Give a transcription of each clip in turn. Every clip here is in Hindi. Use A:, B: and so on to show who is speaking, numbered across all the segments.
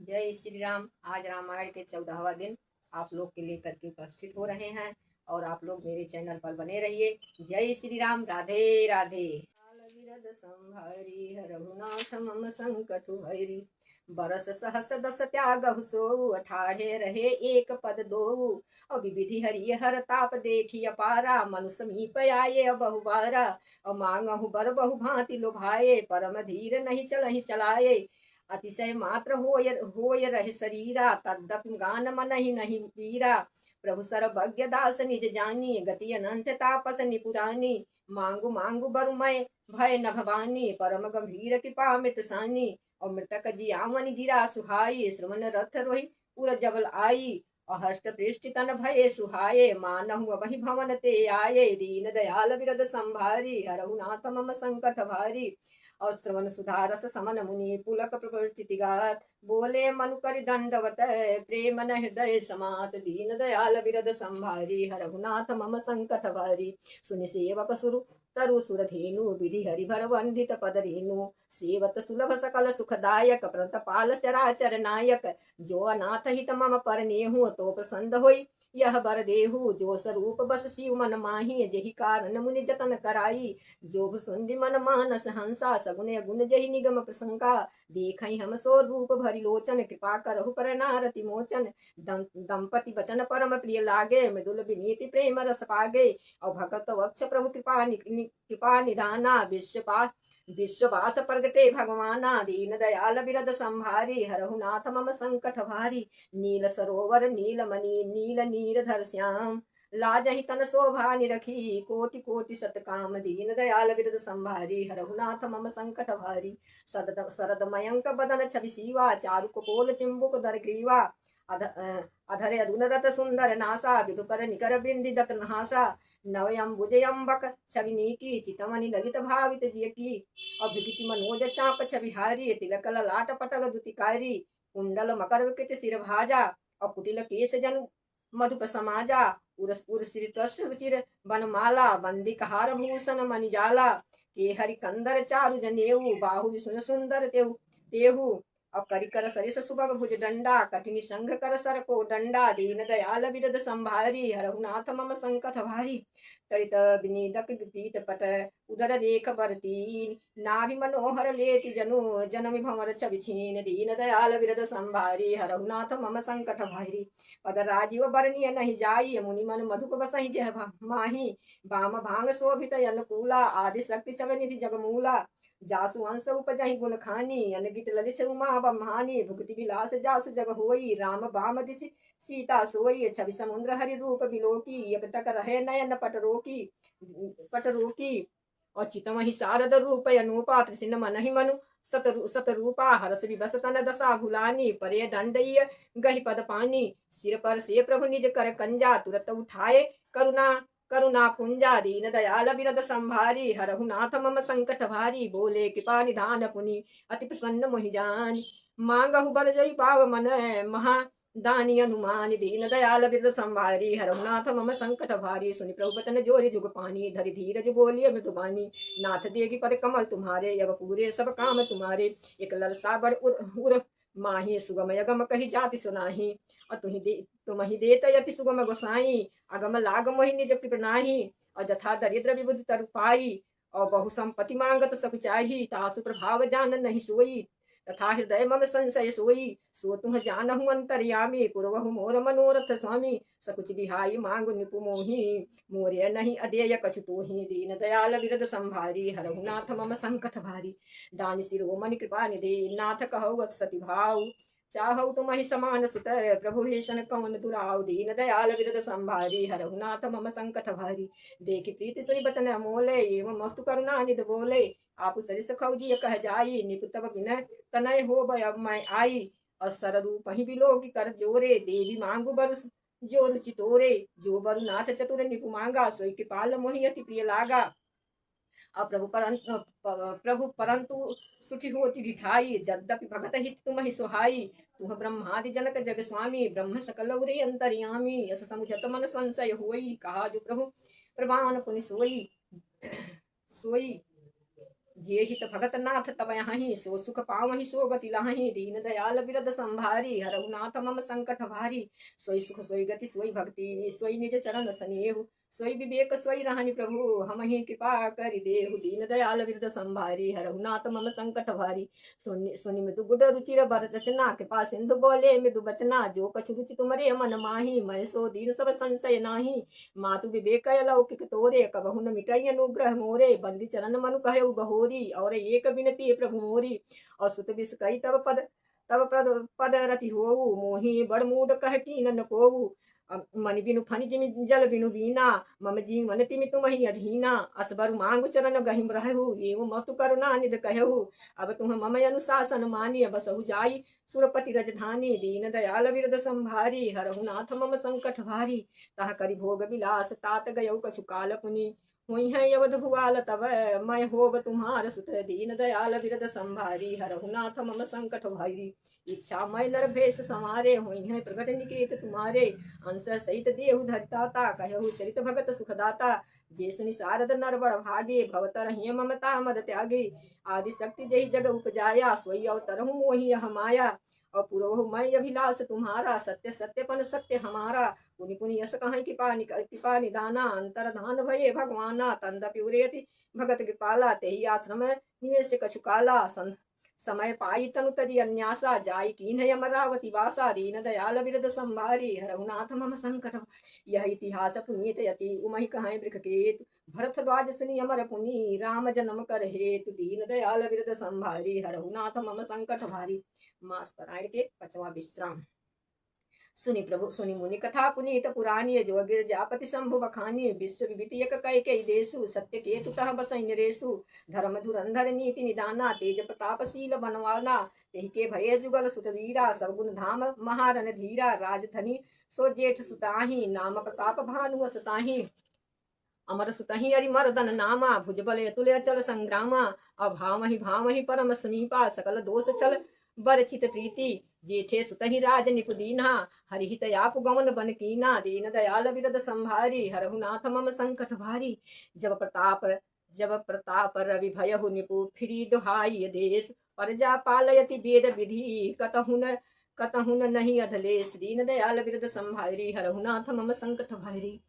A: जय श्री राम। आज रामायण के 14वां दिन आप लोग के लिए करके उपस्थित हो रहे हैं और आप लोग मेरे चैनल पर बने रहिए। जय श्री राम। राधे राधे। विरद संहारी रघुनाथ मम संकट हरि बरस सहस दस त्यागहु सोऊ अठाढ़े रहे एक पद दोऊ और विविधि हरि हर ताप देखी अपारा मनु समीप आये बहुबारा और मांगहु बर बहु भांति लुभाए परम धीर नहीं चलहि चलाए अतिशय मात्र होय रहे शरीरा तद्यपि गान मन ही नहीं पीरा प्रभु सर्वज्ञ दास निज जानी गति अनंत तापस निपुरानी मांगु मांगु बरुमय भय न भवानी परम गंभीर कृपा मृत सानी और मृतक जियावन गिरा सुहाई श्रवण रथ रोहि उर जबल आई अहष्ट पृष्ठ तन भये सुहाये मानहु वही भवन ते आये दीन दयाल विरद संभारी हरहु नाथ मम संकट भारी और श्रवण सुधारस समन मुनि पुलक प्रस्थिति गात बोले मनु कर दंडवत प्रेम न हृदय समात दीन दयाल विरद संभारी हरघुनाथ मम संकट भारी सुनि सेवक सुरु तरु सुरधेनु विधि हरिभर वंदित पद रेणु सेवत सुलभ सकल सुखदायक प्रतपाल चराचर नायक जो अनाथ हित मम पर नेहु तो प्रसन्न होई यह बर देहु जो स्वरूप बस शिव मन माही जहि कारण मुनि जतन कराई जोग सुंदि मन मानस हंसा सगुन गुण जहि निगम प्रसंका देखई हम सो रूप भरि लोचन कृपा करहु पर नारति मोचन दंपति वचन परम प्रिय लागे मृदुल विनीति प्रेम रस पागे और भगत वक्ष प्रभु कृपा निधाना विश्ववास प्रगटे भगवाना दीन दयाल विरद संभारी हरहु नाथ मम संकट भारी नील सरोवर नील मणि नील नीरधर श्याम लाजहि तन शोभा निरखी कोटि कोटि सतकाम दीन दयाल विरद संभारी हरहु नाथ मम संकट भारी शरद मयंक बदन छवि शिवा चारु कपोल चिंबुक दर ग्रीवा अधर अधुनरत सुंदर नासा विदुकर निकर बिंदि दत नहासा नवयंबुजयंबक छवि नीकी चितमणि ललित भावित जिय की अभिगति मनोज चाप छवि हारी तिलक ललाट पटल दुतिकारी कुंडल मकर विकृत सिर भाजा और कुटिल केश जन मधुप समाजा उर रुचिर बनमाला बंदिक हार भूषण मणिजाला के हरि कंदर चारु जनेऊ बाहु विष्णु सुंदर तेहु तेहु और करिकर सरिस सुबग भुज डंडा कठिनी संघ कर सर को डंडा दीन दयाल विरद संभारी हरहु नाथ मम संकट भारी तरित विनीदक पीत पट उदर रेख बरती नाभि मनोहर लेति जनु जनमि भंवर छवि छीन दीन दयाल विरद संभारी हरहु नाथ मम संकट भारी पद राजीव बरनीय नहीं जाई मुनि मन मधुप बसहि जह माही बाम भांग शोभित अनुकूला आदि शक्ति छव निधि जगमूला जासु अंश उपजहि गुण खानी अनगित ललित उमा बम्हानी भुक्ति विलास जासु जग होई राम बाम दिशि सीता सोई छवि समुद्र हरि रूप बिलोकी यकटक रहे नयन पट रोकी और चितमहि शारद रूप अनुपा त्रिसिन मनहि मनु सतरूपा हरस विबस तन दशा भुलानी परे दंडय गहि पद पानी सिर पर से प्रभु निज कर कंजा तुरत उठाए करुणा पुंजा दीन दयाल विरद संभारी हरहु नाथ मम संकट भारी बोले कृपा निधान पुनि अति प्रसन्न मोहि जान मांगहु बल जय पाव मन महा दानी अनुमान दीन दयाल विरद संभारी हरहु नाथ मम संकट भारी सुनि प्रभु बचन जोरि जुग पानी धरि धीरज बोलिए मृदुबानी नाथ देगी पद कमल तुम्हारे यव पूरे सब काम तुम्हारे एक ललसा बड़ उर माही सुगम यगम कही जाति सुनाही और तुम्हि देत यति सुगम गोसाई अगम लाग मोहि निज कृपनाही और जथा दरिद्र विबुध तरु पाई और बहु संपत्ति मांगत सब चाही तासु प्रभाव जान नहीं सोई तथा हृदय मम संशय सोई सो तुह जानहु अंतर्यामी पुरवहु मोर मनोरथ स्वामी सकुच बिहाई मांग निपु मोहि मोर्य नहीं अदेय कछु तोहि दीन दयाल विरद संभारी हरहु नाथ मम संकट भारी दानि शिरोमणि कृपा निधि नाथ कहु सति भाव चाहौ तुम्हि समान सुत प्रभु हेशन कौन दुराव दीन दयाल विरद संभारी हरहु नाथ मम संकट भारी देखि प्रीति सुनि बचन अमोले एवं मस्तु करुणा निध बोले आप सरिस खौजी कह जाई निपुतव बिन तनय हो अब मैं आई और सर रूप ही बिलोकी कर जोरे देवी मांगु बरु जो रुचि तोरे जो बरु नाथ चतुर निपु मांगा सोई कृपाल मोहि अति प्रिय लागा और प्रभु परंतु सुखी होती दिठाई यद्यपि भगत हित तुम ही सुहाई तुह ब्रह्मादि जनक जग स्वामी ब्रह्म सकल उरे अंतर्यामी यस समुझत मन संशय होई कहा जो प्रभु प्रवान पुनि सोई सोई जे हित भगत नाथ तब यहीं सो सुख पावहि सो गति लहहि दीन दयाल बिरद संभारी हरहु नाथ मम संकट भारी सोई सुख सोई गति सोई भक्ति सोई निज चरण सनेहु सोई विवेक सोई रहनि प्रभु हमहि कृपा करि देहु दीन दयाल बिरद संभारी हरहु नाथ मम संकट भारी सुनि सुनि मृदु गुड रुचिर बर रचना कृपा सिंधु बोले मृदु बचना जो कछु रुचि तुमरे मन माही मैं सो दीन सब संशय नाही मातु विवेक अलौकिक तोरे कबहु न मिटई अनुग्रह मोरे बंदी चरण मनु कहु बहोरी और एक बिनती प्रभु मोरी और सुत विष कई तब पद रति होऊ मोहि बड़ मूड कह कीन न कोऊ मन बिनु फनि जिमि जल बिनु बीना मम जीवन तिमि तुम्हि अधीना असबर मांगु चरण गहिम रहु एव मतु करुणा निध कहु अब तुम मम अनुशासन मानिय बसहु जाई सुरपति रजधानी दीन दयाल बिरद संभारी हरहु नाथ मम संकट भारी तह करि भोग विलास तात गयौ कछु काल पुनि हुई है यवध भुआल तब मैं होब तुम्हार सुत दीन दयाल बिरद संभारी हरहु नाथ मम संकट भारी इच्छा मैं नर भेष संवारे हुई है प्रगट निकेत तुम्हारे अंश सहित देहु धरिताता कहु चरित भगत सुखदाता जे सुनि शारद नर बड़ भागे भवतर हिय ममता मद त्यागे आदि शक्ति जही जग उपजाया सोई अवतरहु मोहि यह माया और पुरहु मैं अभिलाष तुम्हारा सत्य सत्यपन सत्य हमारा पुनि पुनि यस कहीं कृपा निदाना अंतर धान भये भगवाना तंदपि उरेति भगत कृपाला तेहि आश्रम निवेश कछु काला समय पाई तनु तजी अन्यासा जाय कीन अमरावती वासा दीन दयाल बिरद संभारी हरहुनाथ मम संकट यह इतिहास पुनीत यति उमहि कहीं वृख केतु भरतद्वाज सुनि अमर पुनि राम जन्म कर हेतु दीन दयाल बिरद संभारी हरहुनाथ मम संकट भारी। मास पारायण के 5वां विश्राम। सुनि प्रभु सुनि मुनि कथा पुनीत पुराणी जो गिरजापति शंभु बखानी विश्व विभीतियक कैके देशु सत्य केतु तह बसै नरेशु धर्म धुरंधर नीति निदाना तेज प्रतापशील बनवाना तेहि के भय जुगल सुतवीरा सवगुण धाम महारन धीरा राजधनी सो जेठ सुताही नाम प्रताप भानु सताही अमर सुतहि अरिमर्दन नामा भुजबल अतुल अचल संग्रामा भामहि परम समीपा सकल दोष चल बरचित प्रीति जेठे सुतहि राज निपुदीना हरिहित यापु गमन बन कीना दीन दयाल बिरद संभारी हरहु नाथ मम संकट भारी जब प्रताप रवि भयहु निपु फिरी दुहाई देश परजा पालयति वेद विधि कतहुन नहीं अधलेश दीन दयाल बिरद संभारी हरहु नाथ मम संकट भारी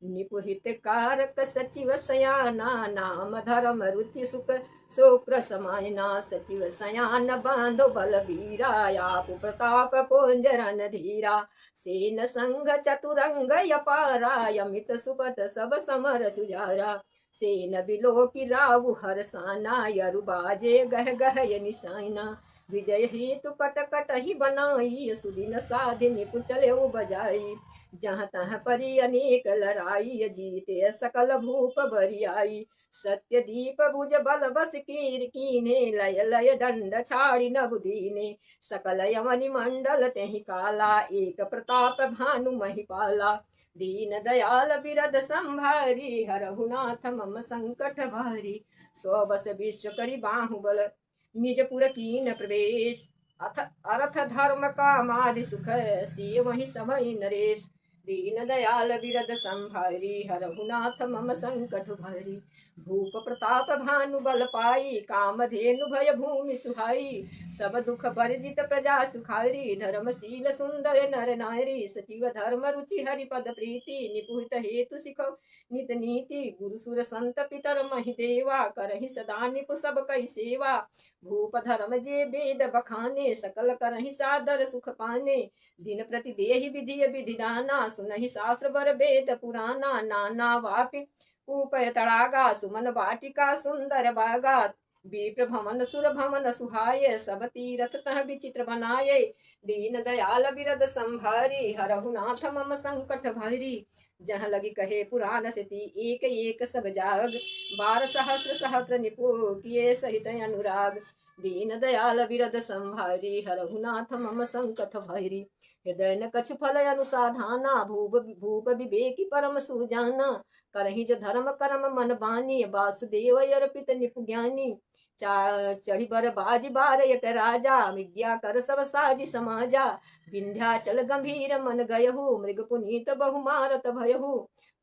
A: निपुहित कारक सचिव सयाना नाम धर्म रुचि सुख शुक्र समायना सचिव सयान बांधो बल वीरा आपु प्रताप पुंजरन धीरा सेन संग चतुरंग यपारा यमित सुपत सब समर सुजारा सेन बिलो की रावु हरसाना यरु बाजे गह गह य निशाना विजय हेतु कट कट ही बनाई सुदिन साधि निपु चले बजाई जहाँ तहाँ परी अनेक लड़ाई जीते सकल भूप बरियाई सत्य दीप भुज बल बस कीर कीने लय लय दंड छाड़ी नभ दीने सकल यमनि मंडल तेहि काला एक प्रताप भानु महिपाला दीन दयाल बिरद संभारी हरहु नाथ मम संकट भारी सो बस विश्व करी बाहुबल निजपुर कीन प्रवेश अर्थ धर्म कामादि सुख से वही सभई नरेश दीन दयाल बिरद संभारी हरहु नाथ मम संकट भारी भूप प्रताप भानु बल पाई कामधेनु भय भूमि सुहाई सब दुख वर्जित प्रजा सुखारी धर्मशील सुंदर नर नारी सचिव धर्म रुचि हरिपद प्रीति निपुहित हेतु सिखौ नित नीति गुरु सुर संत पितर महि देवा करहि सदा निपु सब कई सेवा भूप धर्म जे वेद बखाने सकल करहि सादर सुख पाने दिन प्रति देहि विधि विधिदाना सुनहि शास्त्र वर वेद पुराना नाना वापि उपय तड़ागा सुमन वाटिका सुंदर बागा विप्र भमन सुर भमन सुहाय सब तीरथ तह विचित्र बनाये दीन दयाल बिरद संभारी हरहु नाथ मम संकट भारी जहाँ लगी कहे पुराण सेती एक एक सब जाग 12 सहस्त्र सहस्त्र निपु किए सहित अनुराग दीन दयाल बिरद संभारी हरहु नाथ मम संकट भारी हृदय न कछु फल अनुसाधाना भूप विवेकी परम सुजाना करहि जो धर्म कर्म मन बानी वासुदेव अर्पित निपु ज्ञानी चढ़ी बर बाजी बार एक राजा विद्या कर सब साजी समाजा विंध्याचल गंभीर मन गयहु मृग पुनीत बहु मारत भयहु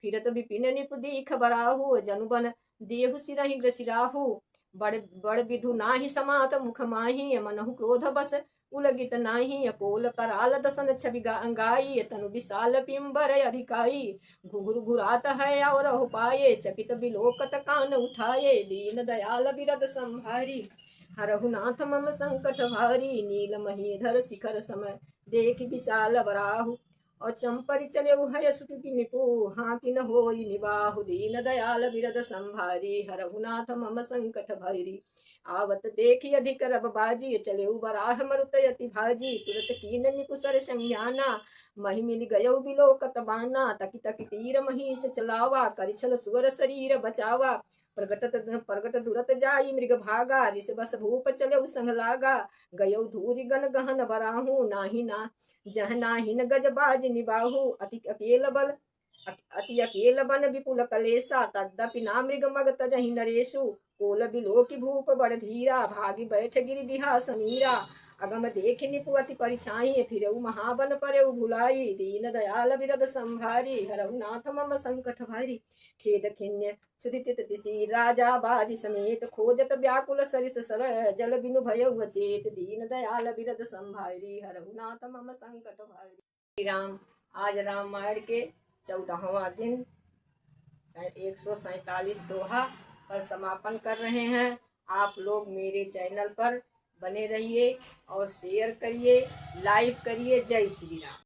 A: फिरत विपिन निपु दीख बराहु जनुबन देहु सिरहि ग्रसिराहु बड़ बड़ विधु नाही समात मुख माही मनहु क्रोध बस उलगित नाही अकोल कराल दसन छवि अंगाई तनु विशाल पिंबर अधिकाई घुघुर घुरात है और हो पाए चकित बिलोकत कान उठाए दीन दयाल बिरद संभारी हरहु नाथ मम संकट भारी नील महीधर शिखर समय देख विशाल बराहु और चंपरि चले है सुटुकी निपु हाँ कि न होई निबाहु दीन दयाल बिरद संभारी हरहुनाथ मम संकट भैरी आवत देखी अधिक रब बाजी चले बराह मरुत यति भाजी तुरत कीन निपुसर संज्ञाना मही मिल गयो बिलोकत बाना तकी तकी तीर महिष चलावा करिछल सुअर शरीर बचावा प्रगट दुरत जाई मृग भागा ऋष बस भूप चले संग लागा गयो धूरी गन गहन बराहू नाही ना जह नाहिन गज बाज निबाहु अति अकेल बन विपुल कलेसा तद्यपि ना मृग मग तजहि नरेशु कोल बिलो की भूप बड़ धीरा भागी बैठ गिरि बिहा समीरा अगम देख निपु अति परिछाई फिरऊ महाबन परऊ भुलाई दीन दयाल बिरद संभारी हरहु नाथ मम संकट भारी खेद खिन्य सुदित तिसी राजा बाजी समेत खोजत व्याकुल सरिस सर जल बिनु भयउ चेत दीन दयाल बिरद संभारी हरहु नाथ मम संकट भारी। राम आज रामायण के 14वां दिन 147 दोहा पर समापन कर रहे हैं। आप लोग मेरे चैनल पर बने रहिए और शेयर करिए, लाइक करिए। जय श्री राम।